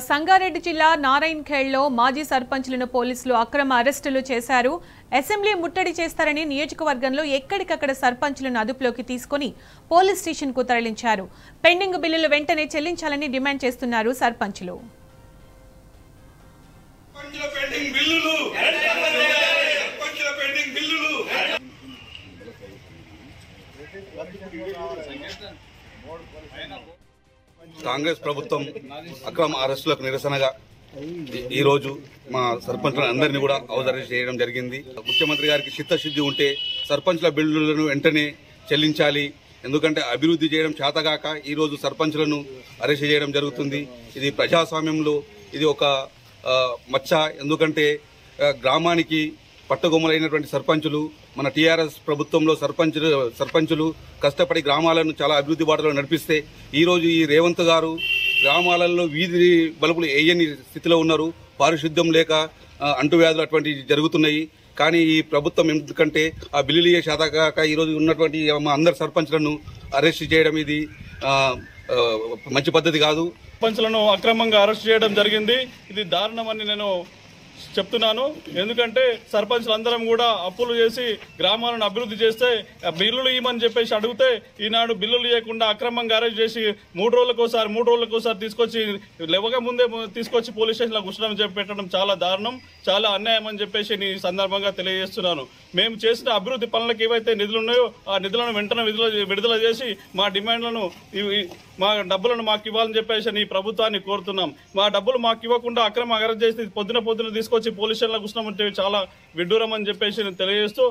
సంగారెడ్డి జిల్లా నారాయణఖేడ్లో మాజీ సర్పంచ్లను పోలీసులు అక్రమ అరెస్టులు చేశారు. అసెంబ్లీ ముట్టడి చేస్తారని నియోజకవర్గంలో ఎక్కడికక్కడ సర్పంచ్లను అదుపులోకి తీసుకొని పోలీస్ స్టేషన్కు తరలించారు. పెండింగ్ బిల్లులు వెంటనే చెల్లించాలని డిమాండ్ చేస్తున్నారు సర్పంచ్లు. కాంగ్రెస్ ప్రభుత్వం అక్రమ అరెస్టులకు నిరసనగా ఈ రోజు మా సర్పంచ్ల అందరినీ కూడా హౌస్ అరెస్ట్ చేయడం జరిగింది. ముఖ్యమంత్రి గారికి చిత్తశుద్ధి ఉంటే సర్పంచ్ల బిల్లులను వెంటనే చెల్లించాలి. ఎందుకంటే అభివృద్ధి చేయడం చేతగాక ఈ రోజు సర్పంచ్లను అరెస్ట్ చేయడం జరుగుతుంది. ఇది ప్రజాస్వామ్యంలో ఇది ఒక మచ్చ. ఎందుకంటే గ్రామానికి పట్టుగొమ్మలైనటువంటి సర్పంచులు మన టీఆర్ఎస్ ప్రభుత్వంలో సర్పంచులు కష్టపడి గ్రామాలను చాలా అభివృద్ధి బాటలో నడిపిస్తే ఈరోజు ఈ రేవంత్ గారు గ్రామాలలో వీధి బలుపులు వేయని స్థితిలో ఉన్నారు. పారిశుద్ధ్యం లేక అంటువ్యాధులు అటువంటివి జరుగుతున్నాయి. కానీ ఈ ప్రభుత్వం ఎందుకంటే ఆ బిల్లులు శాతకాక ఈరోజు ఉన్నటువంటి మా అందరు సర్పంచ్లను అరెస్ట్ చేయడం ఇది మంచి పద్ధతి కాదు. సర్పంచ్లను అక్రమంగా అరెస్ట్ చేయడం జరిగింది. ఇది దారుణమని నేను చెప్తున్నాను. ఎందుకంటే సర్పంచ్లు అందరం కూడా అప్పులు చేసి గ్రామాలను అభివృద్ధి చేస్తే బిల్లులు ఇవ్వమని చెప్పేసి అడిగితే ఈనాడు బిల్లులు ఇవ్వకుండా అక్రమంగా అరెస్ట్ చేసి మూడు రోజులకోసారి తీసుకొచ్చి లేవక ముందే తీసుకొచ్చి పోలీస్ స్టేషన్లో కూర్చోడం పెట్టడం చాలా దారుణం, చాలా అన్యాయం అని చెప్పేసి ఈ సందర్భంగా తెలియజేస్తున్నాను. మేము చేసిన అభివృద్ధి పనులకు ఏవైతే నిధులు ఉన్నాయో ఆ నిధులను వెంటనే విడుదల చేసి మా డిమాండ్లను మా డబ్బులను మాకు ఇవ్వాలని చెప్పేసి ఈ ప్రభుత్వాన్ని కోరుతున్నాం. మా డబ్బులు మాకు ఇవ్వకుండా అక్రమ అరెస్ట్ చేసి పొద్దున తీసుకొచ్చి పోలీస్ స్టేషన్లో కూర్చున్నామంటే చాలా విడ్డూరం అని చెప్పేసి నేను తెలియజేస్తూ